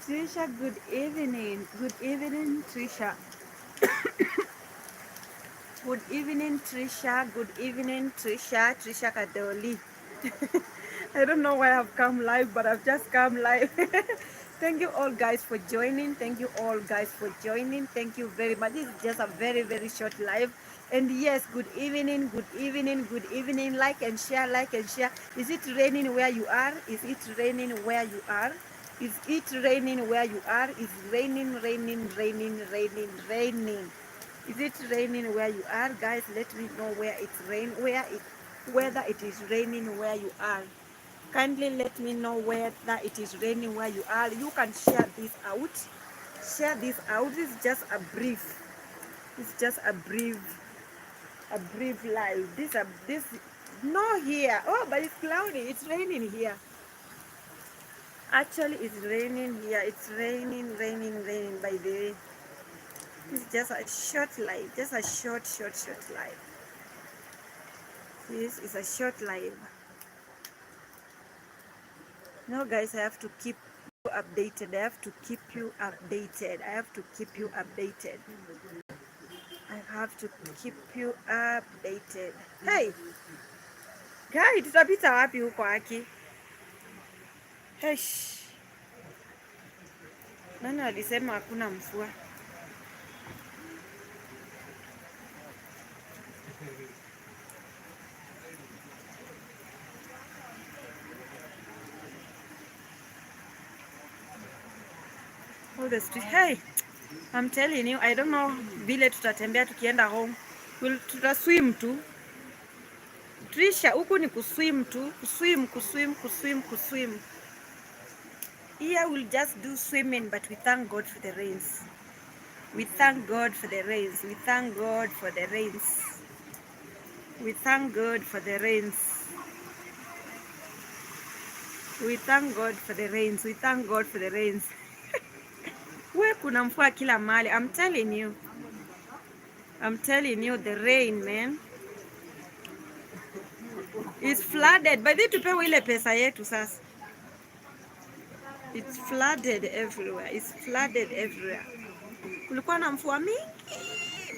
Trisha, good evening. Good evening, Trisha. Good evening, Trisha. Good evening, Trisha. Trisha Kadoli. I don't know why I've come live, but I've just come live. Thank you all guys for joining. Thank you all guys for joining. Thank you very much. This is just a very, very short live. And yes, good evening, good evening, good evening. Like and share, like and share. Is it raining where you are? Is it raining where you are? Is it raining where you are? Is raining, raining, raining, raining, raining. Is it raining where you are? Guys, let me know where it's whether it is raining where you are. Kindly let me know whether it is raining where you are. You can share this out. Share this out. This is just a brief. It's just a brief live. This no here. Oh, but it's cloudy. It's raining here. Actually, it's raining here. It's raining, raining by the way. It's just a short live. Just a short live. This is a short live. No, guys, I have to keep you updated. I have to keep you updated. I have to keep you updated. I have to keep you updated. Hey, guy, tutapita wapi huko haki? Hesh. Nani alisema hakuna mvua? All the street. Hey, I'm telling you, I don't know vile tutatembea tukienda home. Tutaswim tu. Trisha, huku ni kuswim tu. Kuswim. Here we'll just do swimming, but we thank God for the rains. We thank God for the rains. We thank God for the rains. We thank God for the rains. We thank God for the rains. We thank God for the rains. We kuna mvua kila mahali. I'm telling you. I'm telling you, the rain, man. It's flooded. By the tupewe ile pesa yetu sasa. It's flooded everywhere. It's flooded everywhere. Kulikuwa na mvua mingi,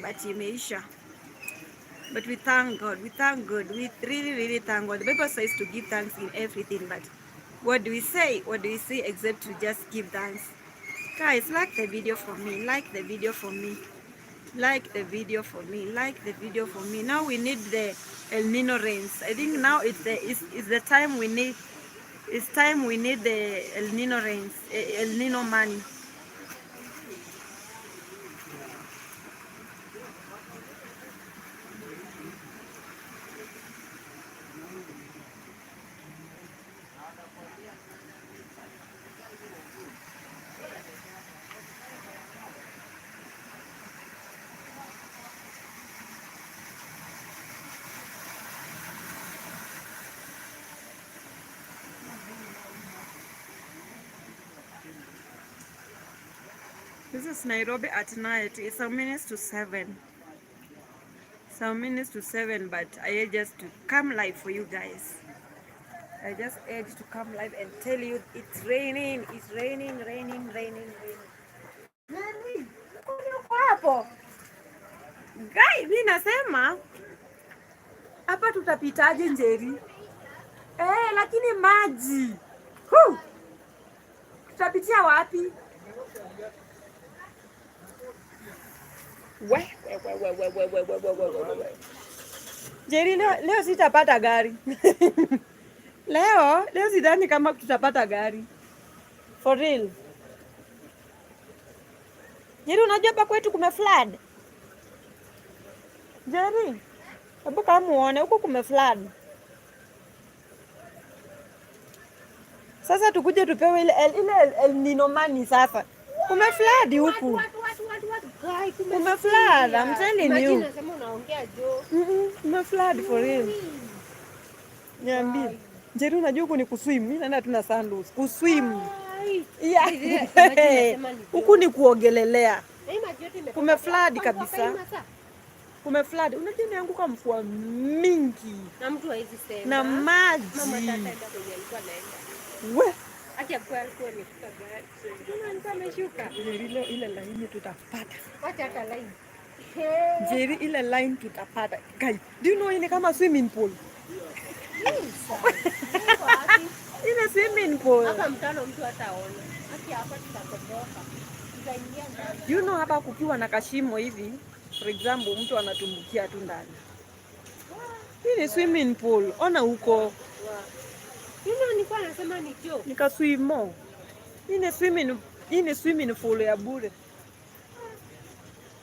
but imeisha. But we thank God. We thank God. We really thank God. The Bible says to give thanks in everything, but what do we say? What do we say except to just give thanks? Guys, like the video for me. Like the video for me. Like the video for me. Like the video for me. Now we need the El Nino rains. I think now it's the time we need. It's time we need the El Nino rains. El Nino money. This is Nairobi at night. It's some minutes to 7. Some minutes to 7, but I had just to come live for you guys. I just had to come live and tell you it's raining. It's raining. Nani? Uko hapo? Guy, mimi nasema hapa tutapitaje Njeri? Lakini maji. Tutapitia wapi? We. Njeri, leo sitapata gari. Leo sidhani kama tutapata gari. For real. Njeri, unajua hapa kwetu kume flood. Njeri, hebu kama muone huko kume flood. Sasa tukuje tupewe ile El Nino money sasa. Kume flood huku. Kume flood, I'm telling you. Nasema unaongea jo. Kume flood for real. Niambie. Njeri, unajua huku ni kuswim. Mimi naenda tuna sandals. Kuswim. Huku ni kuogelelea. Kume flood kabisa. Kume flood. Unajua nianguka mvua mingi. Na mtu haizi sema. Na maji. Mama tata enda kwenye alikuwa naenda. We. Acha kwa alikuwa ameshuka gari. Mbona alikuwa ameshuka? Ile line tutapata. Wacha hata line. Jerry, ile line tutapata. Guys, do you know ile kama swimming pool? Ile swimming pool. Hapa mtano mtu hataona. Haki hapa tutakomboka. Tutaingia ndani. You know hapa kukiwa na kashimo hivi, for example, mtu anatumbukia tu ndani. Hii ni swimming pool. Ona huko. You know nilikuwa nasema ni joke. Nikaswimo. Hii ni swimming pool ya bure.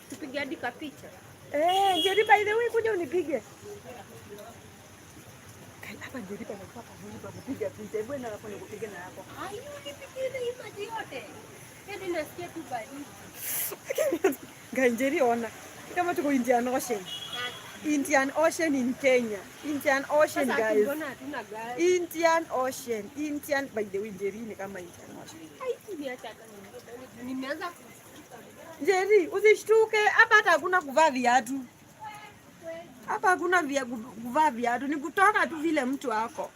Tupige hadi kapicha. Jerry, by the way, kuja unipige. Hapa Jerry anakuwa pamoja kwa kupiga picha. Hebu na hapo nikupige na hapo. Ayu, nipige hii maji yote. Hadi nasikia tu baridi. Ganjeri ona. Kama tuko Indian Ocean. Indian Ocean in Kenya. Indian Ocean, guys. Indian Ocean. Indian, by the way, Jerry ni kama Indian Ocean. Nimeanza Jerry, usishtuke. Hapa hata hakuna kuvaa viatu. Hapa hakuna kuvaa viatu. Ni kutoka tu vile mtu wako.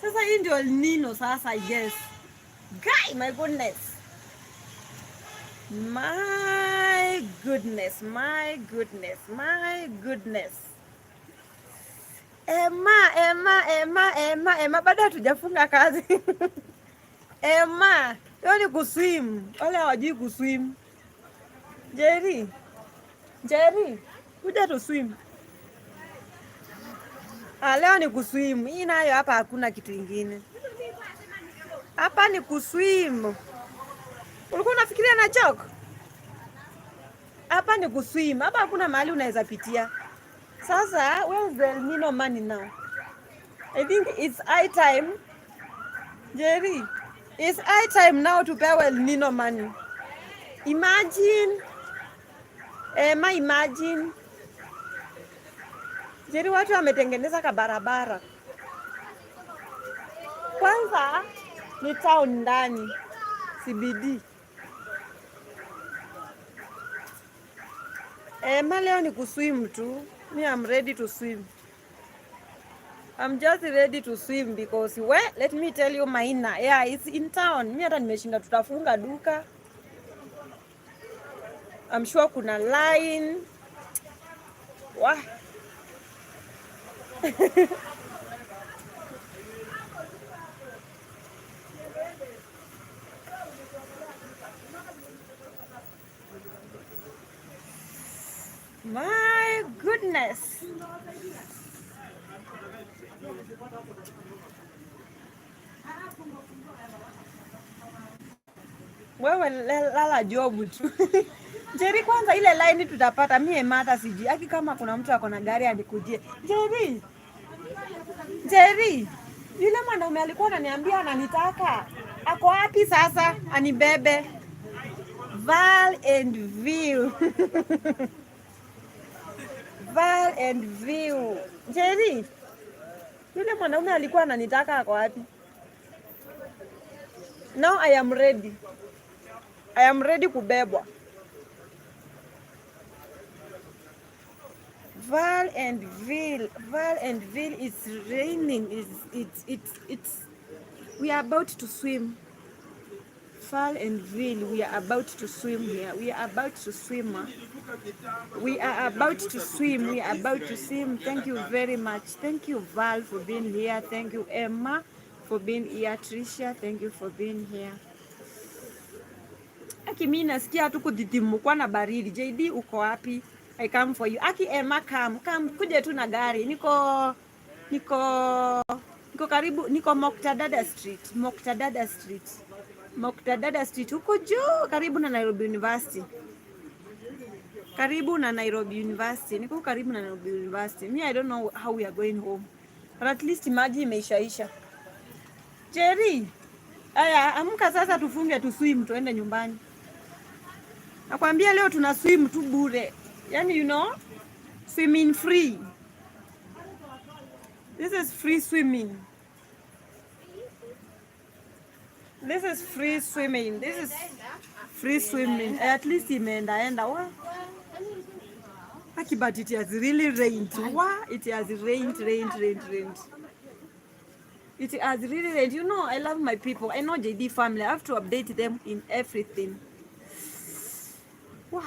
Sasa hii ndio El Nino sasa, I guess. Guy, my goodness. My goodness, my goodness, my goodness. Emma, bado hatujafunga kazi. Emma, leo ni kuswim. Wale hawajui kuswim. Jerry, kuja tu swim. Leo ni kuswim. Hii nayo hapa hakuna kitu kingine. Hapa ni kuswim. Ulikuwa unafikiria na joke? Hapa ni kuswim. Hapa hakuna mahali unaweza pitia. Sasa, where's the El Nino money now? I think it's high time. Jerry, it's high time now to pay El Nino money. Imagine. Emma, imagine. Jerry, watu wametengeneza kabarabara. Kwanza ni town ndani. CBD. Emma, leo ni kuswim tu. Me, I'm ready to swim. I'm just ready to swim because, well, let me tell you Maina. Yeah, it's in town. Mimi hata nimeshinda tutafunga duka. I'm sure kuna line. Wah. My goodness. Wewe lala job tu. Jerry, kwanza ile line tutapata. Mimi mata siji. Aki kama kuna mtu ako na gari anikujie. Jerry. Yule mwanaume alikuwa ananiambia ananitaka. Ako wapi sasa? Anibebe. Val and View. Val and View. Jerry. Yule mwanaume alikuwa ananitaka ako wapi? Now I am ready. I am ready kubebwa. Val and Ville is raining. It's we are about to swim. Val and Ville, we are about to swim here. We are about to swim. We are about to swim. We are about to swim. Thank you very much. Thank you, Val, for being here. Thank you, Emma, for being here. Tricia, thank you for being here. Aki, mimi nasikia tu kudidimukwa na baridi. JD, uko wapi? I come for you. Aki, Emma, come. Kuja tu na gari. Niko karibu, niko Moktadada Street. Huko juu, karibu na Nairobi University. Niko karibu na Nairobi University. Me, I don't know how we are going home. But at least maji imeishaisha. Jerry, aya, amka sasa tufunge tuswim tuende nyumbani. Nakwambia leo tuna swim tu bure. Yani, you know, swimming free. This is free swimming. This is free swimming. At least imeenda. Aki, but it has really rained. Wow, it has rained. It has really rained. You know, I love my people. I know JD family. I have to update them in everything. Wow.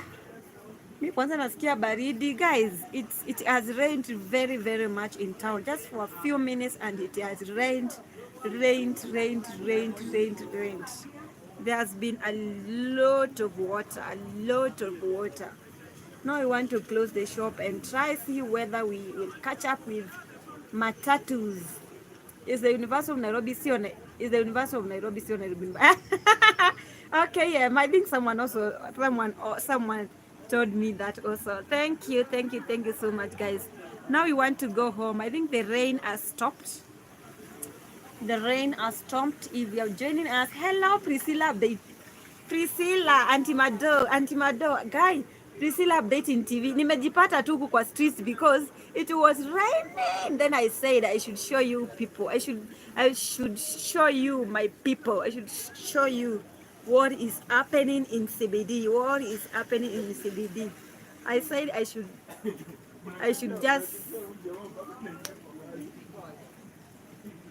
Mi kwanza nasikia baridi. Guys, it has rained very much in town. Just for a few minutes and it has rained. There has been a lot of water. Now we want to close the shop and try see whether we will catch up with matatus. Is the University of Nairobi still? Is the University of Nairobi still Nairobi? Okay, yeah. I think someone told me that also. Thank you so much, guys. Now we want to go home. I think the rain has stopped. The rain has stopped. If you're joining us, hello Priscilla. Priscilla, Auntie Mado, guy. Priscilla updating TV. Nimejipata tu kwa streets because it was raining. Then I said I should show you people. I should show you my people. I should show you what is happening in CBD. What is happening in CBD? I said I should just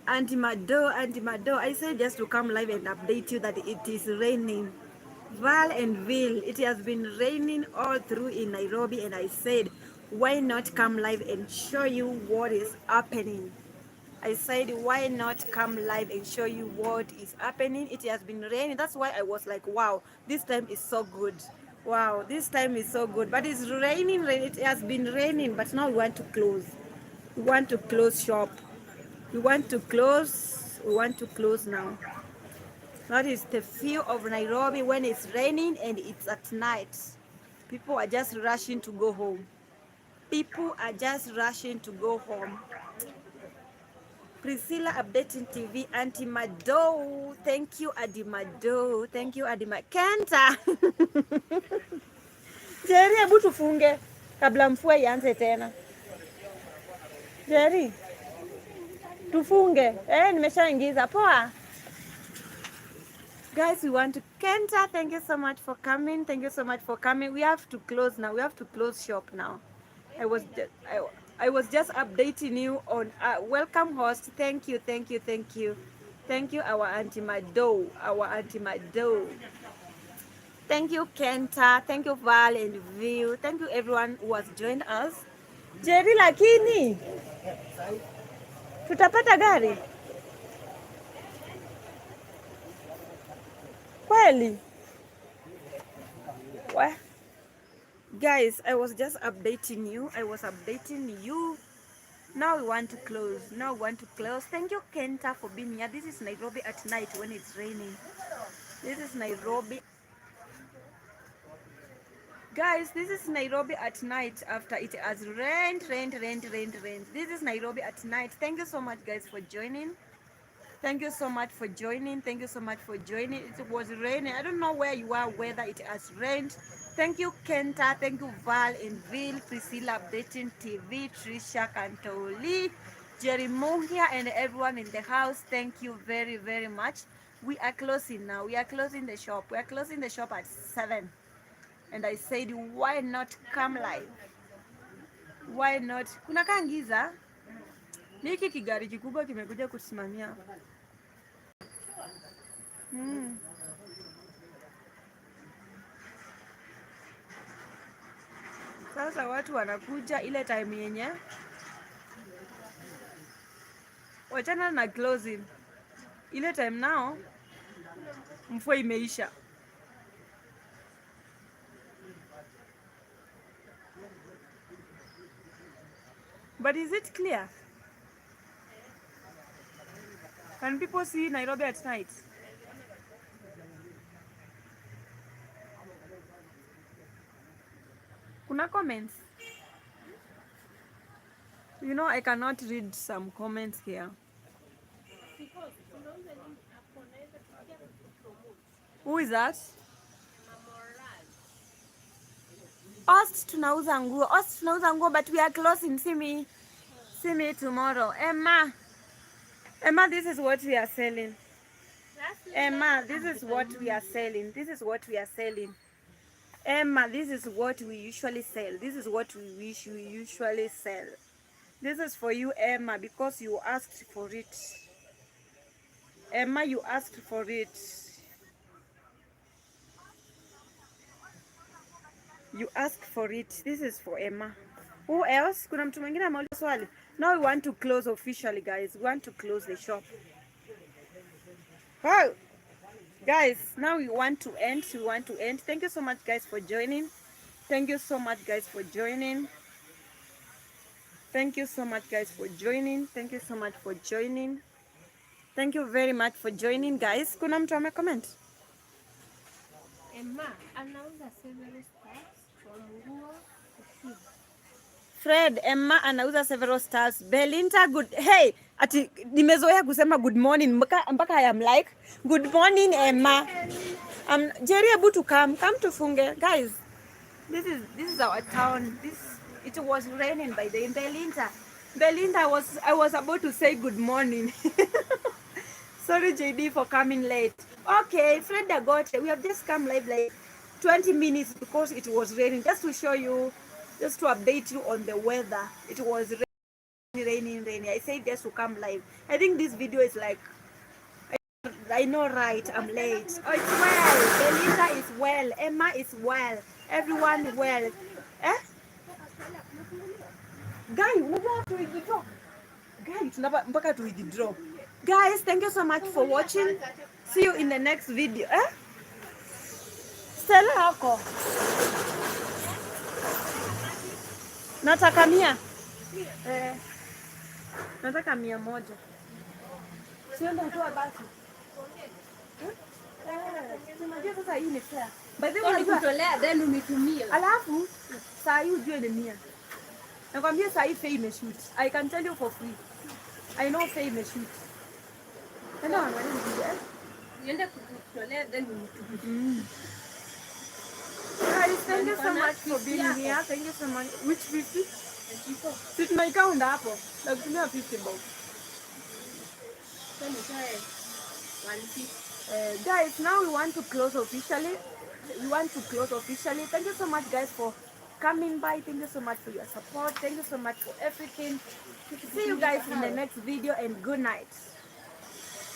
Auntie Mado. I said just to come live and update you that it is raining. Val and Ville, it has been raining all through in Nairobi, and I said, why not come live and show you what is happening? I said, why not come live and show you what is happening? It has been raining. That's why I was like, wow, this time is so good. Wow, this time is so good. But it's raining. It has been raining, but now we want to close. We want to close shop. We want to close now. That is the feel of Nairobi when it's raining and it's at night. People are just rushing to go home. Priscilla updating TV, Auntie Mado. Thank you, Adimado. Kenta. Jerry, hebu tufunge kabla mvua ianze tena. Jerry, tufunge. Nimeshaingiza. Poa. Guys, we want to Kenta. Thank you so much for coming. We have to close now. We have to close shop now. I was just updating you on welcome host. Thank you, our Auntie Mado. Thank you, Kenta. Thank you, Val and View. Thank you, everyone who has joined us. Jerry, lakini tutapata gari kweli? What? Guys, I was just updating you. Now we want to close. Thank you, Kenta, for being here. This is Nairobi at night when it's raining. This is Nairobi. Guys, this is Nairobi at night after it has rained. This is Nairobi at night. Thank you so much, guys, for joining. It was raining. I don't know where you are, whether it has rained. Thank you, Kenta. Thank you, Val and Ville, Priscilla updating TV, Trisha Cantoli, Jerry Mongia, and everyone in the house. Thank you very much. We are closing now. We are closing the shop. At 7. And I said, why not come live? Why not? Kuna kangiza? Niki kigari kikubwa kimekuja kusimamia. Sasa watu wanakuja ile time yenye wachana na closing. Ile time now mvua imeisha. But is it clear? Can people see Nairobi at night? Kuna comments? You know, I cannot read some comments here. Who is that? Ost tunauza nguo, but we are closing. See me tomorrow. Emma, this is what we are selling. Emma, this is what we are selling. Emma, this is what we usually sell. This is what we usually sell. This is for you, Emma, because you asked for it. Emma, you asked for it. You asked for it. This is for Emma. Who else? Kuna mtu mwingine ameuliza swali. Now we want to close officially, guys. We want to close the shop. Oh, guys, now we want to end. We want to end. Thank you so much, guys, for joining. Thank you so much, guys, for joining. Thank you so much, guys, for joining. Thank you so much for joining. Thank you very much for joining, guys. Kuna mtu amecomment? Emma anauza several stars from nguo. Fred, Emma anauza several stars. Belinda, good. Hey, ati nimezoea kusema good morning mpaka I am like good morning Emma. Jerry, able to come tufunge. Guys, this is our town. It was raining by the Belinda, I was about to say good morning. Sorry JD for coming late. Okay, Fred Dagote, we have just come live like 20 minutes because it was raining. Just to show you, just to update you on the weather. It was raining. I said just to come live. I think this video is like, I know, right? I'm late. Oh, it's well. Belinda is well. Emma is well. Everyone well. Eh? Guy, mpaka to withdraw. Guys, thank you so much for watching. See you in the next video. Eh? Stella hako. Nataka 100. Nataka 100. Sio ndo toa basi. Unajua sasa hii ni fair. By the way, Kutolea then unitumie. Alafu saa hii ujue ni 100. Nakwambia saa hii Faye imeshoot. I can tell you for free. I know Faye imeshoot. Ndio angalia video. Niende kutolea then unitumie. Guys, thank you so much for being here. Thank you so much. Which 50? Sit my count hapo. Nakutumia 50 bob. Guys, now we want to close officially. Thank you so much, guys, for coming by. Thank you so much for your support. Thank you so much for everything. See you guys in the next video, and good night.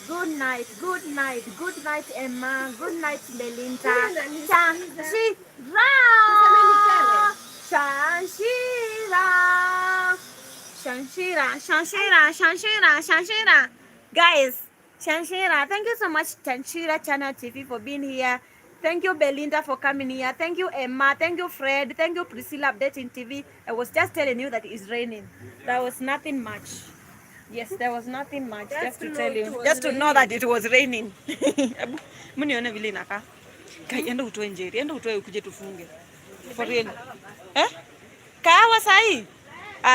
Good night, good night, good night, Emma. Good night, Belinda. Shanshira. Guys, Shanshira, thank you so much, Shanshira Channel TV, for being here. Thank you, Belinda, for coming here. Thank you, Emma. Thank you, Fred. Thank you, Priscilla, updating TV. I was just telling you that it's raining. There was nothing much. Yes, there was nothing much. Just to tell you. Just to know that it was raining. Mnione vile inakaa. Kai, enda utoe njeri. Enda utoe ukuje tufunge. For real. Eh? Kahawa sahi?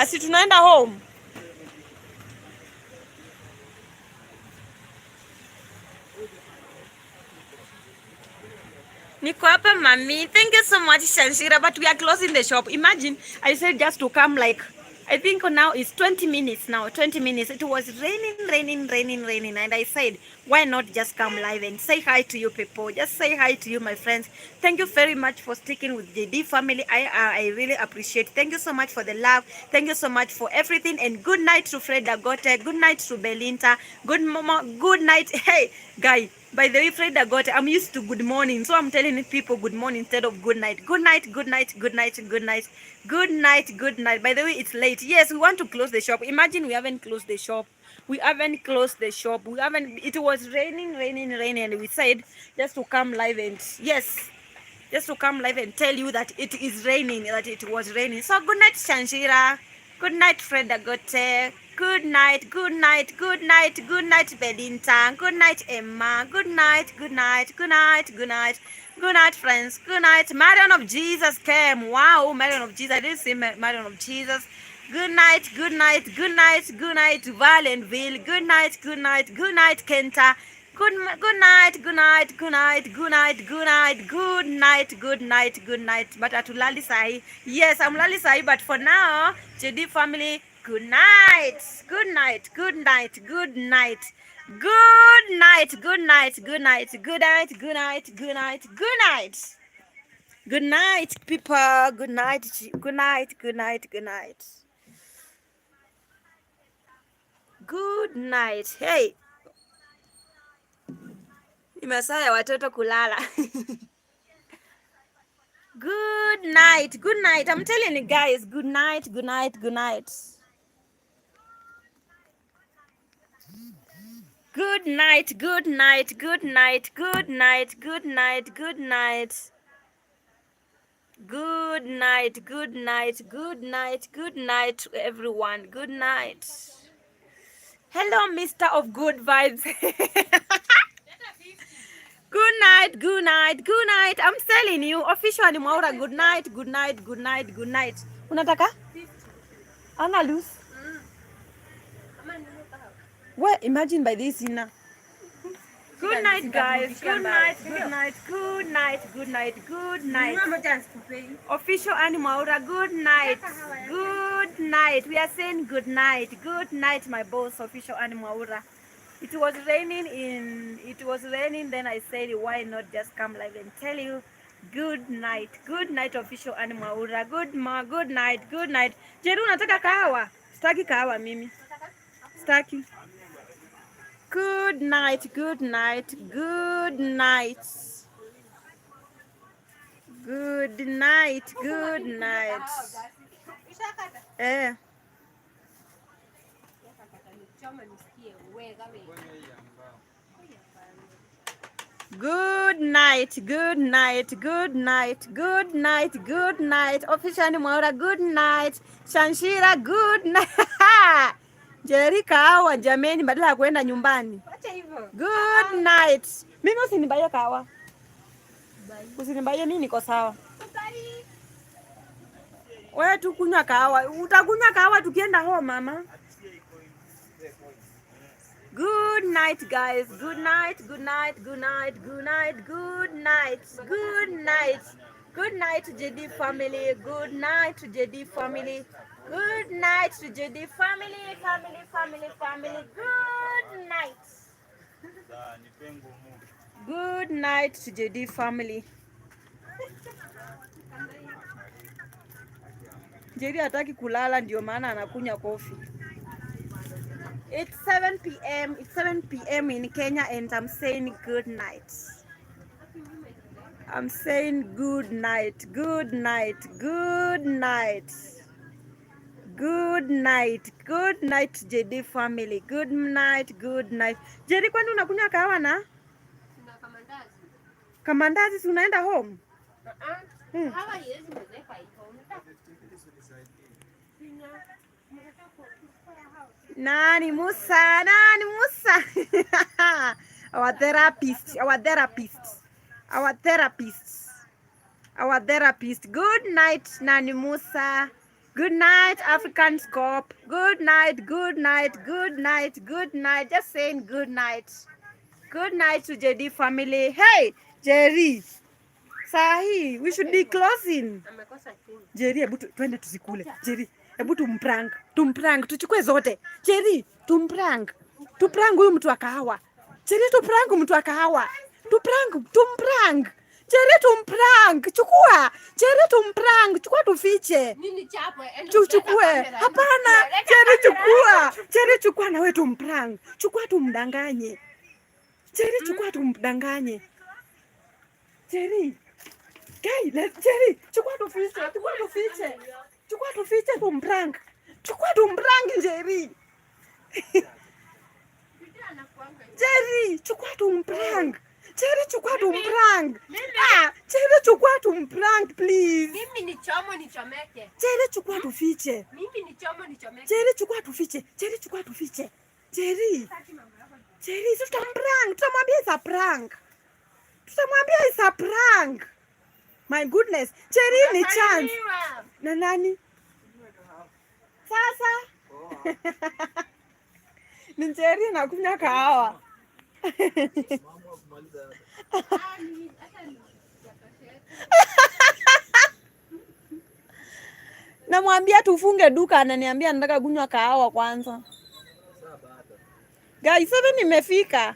Si tunaenda home. Niko hapa mami. Thank you so much, Shanshira, but we are closing the shop. Imagine, I said just to come like, I think now it's 20 minutes now. 20 minutes. It was raining, and I said, why not just come live and say hi to you people? Just say hi to you, my friends. Thank you very much for sticking with JD family. I really appreciate. Thank you so much for the love. Thank you so much for everything. And good night to Fred Dagote. Good night to Belinda. Good night. Hey, guy. By the way, Fred Dagote, I'm used to good morning, so I'm telling people good morning instead of good night. Good night, good night, good night, good night, good night, good night. By the way, it's late. Yes, we want to close the shop. Imagine we haven't closed the shop. We haven't closed the shop. We haven't. It was raining, and we said just to come live and yes, just to come live and tell you that it is raining, that it was raining. So good night, Shanshira. Good night, Fred Dagote. Good night, good night, good night, good night, Belinda. Good night, Emma. Good night, good night, good night, good night, good night, friends. Good night. Marion of Jesus came. Wow, Marion of Jesus. I didn't see Marion of Jesus. Good night, good night, good night, good night, Valenville. Good night, good night, good night, Kenta. Good night, good night, good night, good night, good night, good night, good night, good night. But atulali sahi. Yes, I'm lali sahi, but for now, JD family, good night. Good night, good night, good night. Good night, good night, good night, good night, good night, good night, good night. Good night, people. Good night. Good night. Good night. Good night. Good night. Hey, ni masaa ya watoto kulala. Good night. Good night. I'm telling you guys, good night. Good night. Good night. Good night. Good night. Good night. Good night. Good night. Good night. Good night. Good night. Good night. Good night to everyone. Good night. Hello, Mr. of Good Vibes. Good night, good night, good night. I'm telling you, officially Mwaura, good night, good night, good night, good night. Unataka? Ana loose. Well, imagine by this, Ina. Good night, guys. Good night, good night, good night, good night, good night. Official Annie Mwaura, good night. Good night. We are saying good night. Good night, my boss, official Annie Mwaura. It was raining, then I said why not just come live and tell you good night. Good night, official Annie Mwaura. Good night, good night. Jeru, unataka kahawa? Sitaki kahawa mimi. Sitaki. Good night, good night, good night. Good night, good night. Eh. Good night, good night, good night, good night, good night. Officially Mwaura, good night. Shanshira, good night. Jerry kahawa jameni, badala ya kwenda nyumbani. Good night. Mimi usinibaye kahawa. Usinibaye, mimi niko sawa. Wewe tu kunywa kahawa. Utakunywa kahawa tukienda home mama. Good night, guys. Good night, good night, good night, good night, good night, good night. Good night to JD family. Good night to JD family. Good night to JD family, family. Good night. Good night to JD family. JD hataki kulala, ndio maana anakunywa coffee. It's 7 p.m. It's 7 p.m. in Kenya, and I'm saying good night. I'm saying good night, good night, good night. Good night, good night, JD family. Good night, good night. JD, kwani unakunywa kahawa na? Kamandazi, si unaenda home? Nani Musa? Our therapist. Good night, Nani Musa. Good night, African Scope. Good night, good night, good night, good night. Just saying good night. Good night to JD family. Hey, Jerry. Sahi, we should be closing. Jerry, hebu twende tusikule. Jerry, hebu tumprank, tuchukue zote. Jerry, tumprank huyu mtu wa kahawa. Jerry, tumprank mtu wa kahawa. Tumprank. Jerry, tumprank. Chukua. Jerry, tumprank. Chukua tufiche. Nini chapwe? Chukue. Hapana. Jerry, chukua. Jerry, chukua na wewe tumprank. Chukua tumdanganye. Jerry, chukua tumdanganye. Jerry. Jerry, chukua tufiche. Tumprank. Chukua tumprank Jerry. Jerry, chukua tumprank. Jerry, chukua tumprank please. Mimi ni chomo nichomeke. Jerry, chukua tufiche. Mimi ni chomo nichomeke. Jerry, chukua tufiche. Jerry, tutamprank. Tutamwambia it's a prank. My goodness. Jerry ni chance. Na nani? Sasa. Ni Jerry na kunywa kahawa. Namwambia tufunge duka, ananiambia nataka kunywa kahawa kwanza. Guys, 7 imefika.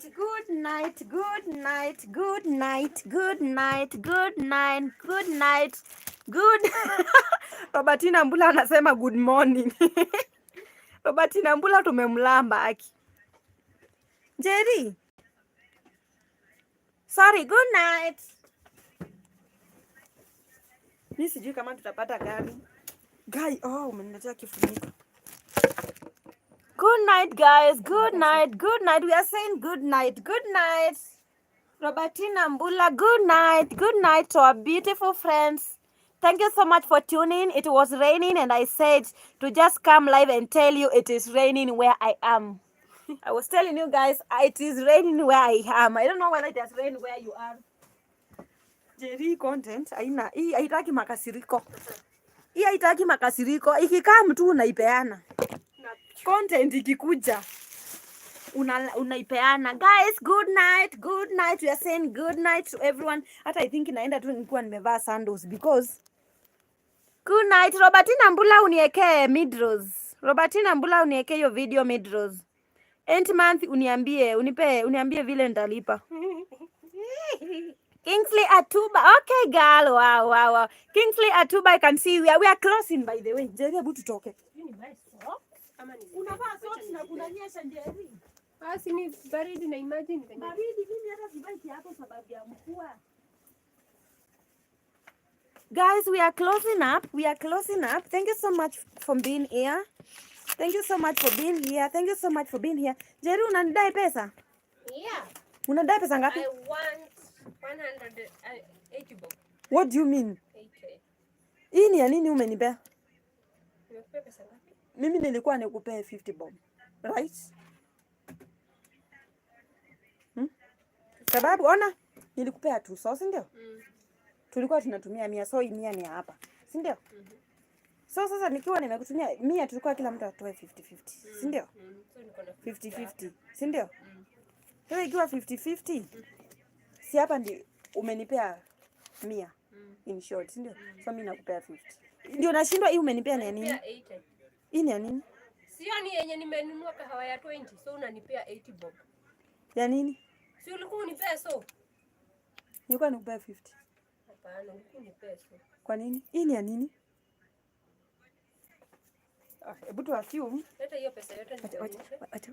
good night, good night, good night, good night, good night, good night, good. Robertina Mbula anasema good morning. Robertina Mbula tumemlamba aki. Jerry. Sorry, good night. Mimi sijui kama tutapata gari. Guy, oh, umeniletea kifuniko. Good night, guys. Good night. Good night. We are saying good night. Good night. Robertina Mbula, good night. Good night to our beautiful friends. Thank you so much for tuning. It was raining and I said to just come live and tell you it is raining where I am. I was telling you guys, it is raining where I am. I don't know whether it has rained where you are. Jerry content, hii haitaki makasiriko. Hii haitaki makasiriko. Ikikaa mtu unaipeana. Content ikikuja unaipeana. Guys, good night. Good night. We are saying good night to everyone. Hata I think naenda tu nikuwa nimevaa sandals because good night. Robertina Mbula uniekee midrose. Robertina Mbula uniekee hiyo video midrose. End month uniambie vile nitalipa. Kingsley Atuba. Okay, girl. Wow. Kingsley Atuba, I can see we are closing by the way. Jerry, hebu tutoke. Unavaa socks na kunanyesha Jerry. Basi ni baridi na imagine kwenye. Baridi mimi hata sivai kiatu sababu ya mvua. Guys, we are closing up. We are closing up. Thank you so much for being here. Thank you so much for being here. Thank you so much for being here. Jerry, unanidai pesa? Yeah. Unadai pesa ngapi? I want 180 bob. What do you mean? 80. Hii ni ya nini umenipea? Nimekupea pesa ngapi? Mimi nilikuwa nikupea 50 bob. Right? Sababu ona nilikupea tu so, si ndio? Tulikuwa tunatumia 100, so 100 ni hapa. Si ndio? So sasa nikiwa nimekutumia 100 tulikuwa kila mtu atoe 50-50. Si ndio? So niko na 50-50. Si ndio? Sasa ikiwa 50-50, si hapa ndi umenipea 100 in short, si ndio? So mimi nakupea 50. Ndio nashindwa hii umenipea ni nini? 80. Hii ni ya nini? Sio ni yenye nimenunua kahawa ya 20, so unanipea 80 bob. Ya nini? Si ulikuwa unipea so? Nilikuwa nikupea 50. Hapana, ulikuwa unipea so. Kwa nini? Hii ni ya nini? Hebu tu assume. Leta hiyo pesa yote nikuonyeshe. Wacha.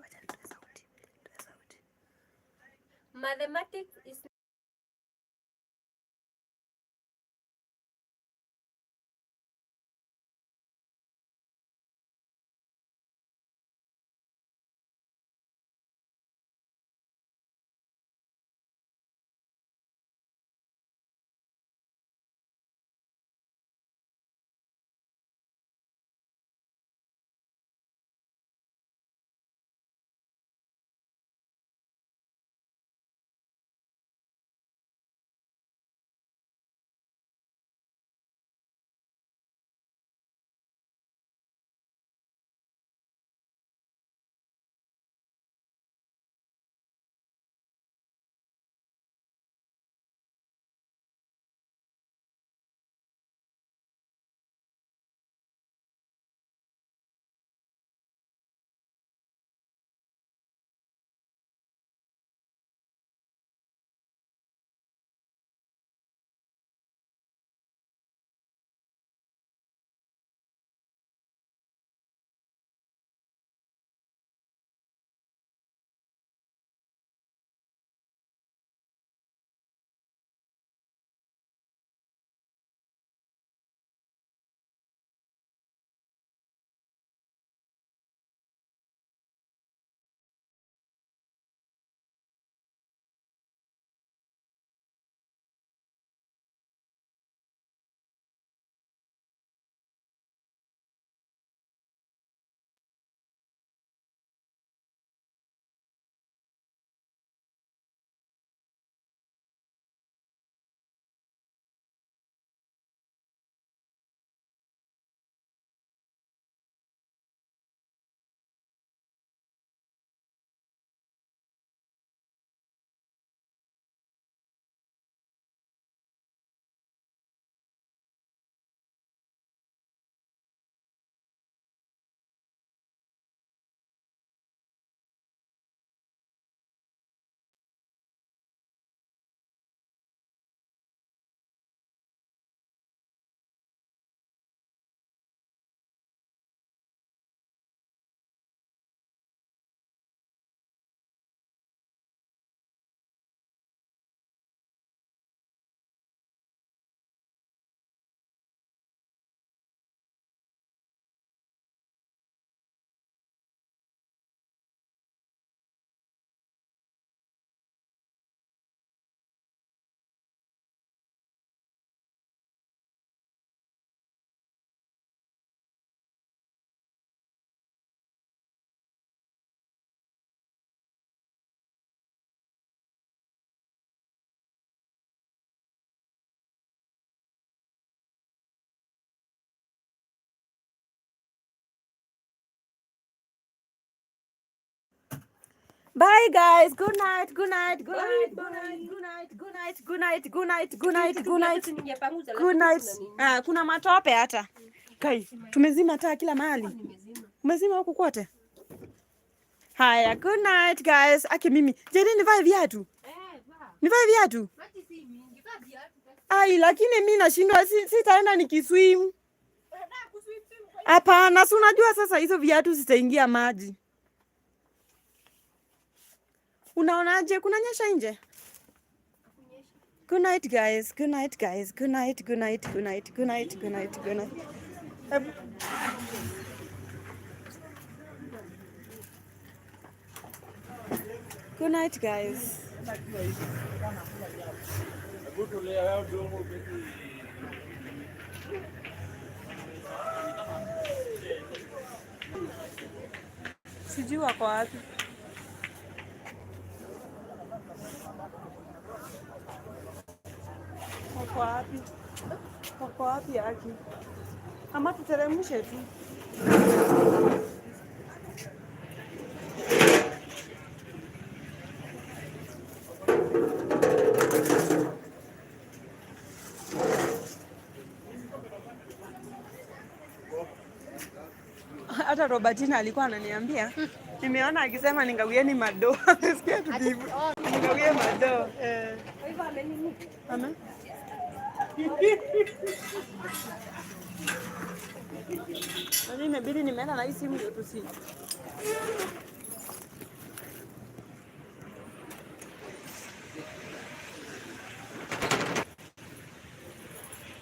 Mathematics is Bye guys. Good night. Good night. Good night. Good night. Good night. Good night. Good night. Good night. Good night. Good night. Good night. Ah, kuna matope hata. Kai, tumezima taa kila mahali. Umezima huku kote? Haya, good night guys. Aki mimi. Jeni nivae viatu? Nivae viatu? Ai, lakini mimi nashindwa sitaenda nikiswim. Hapana, si unajua sasa hizo viatu zitaingia maji. Unaonaje kunanyesha nje? Good night guys. Good night guys. Good night. Good night. Good night. Good night. Good night. Good night. Good night guys. Sijui wako wapi. Wako wapi? Wako wapi Aki? Ama tuteremshe tu. Hata Robertina alikuwa ananiambia, nimeona akisema ningawieni mado. Nasikia tujibu. Ningawie mado. Amen. Nani imebidi nimeenda na hii simu ndio tusi.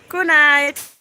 Good night.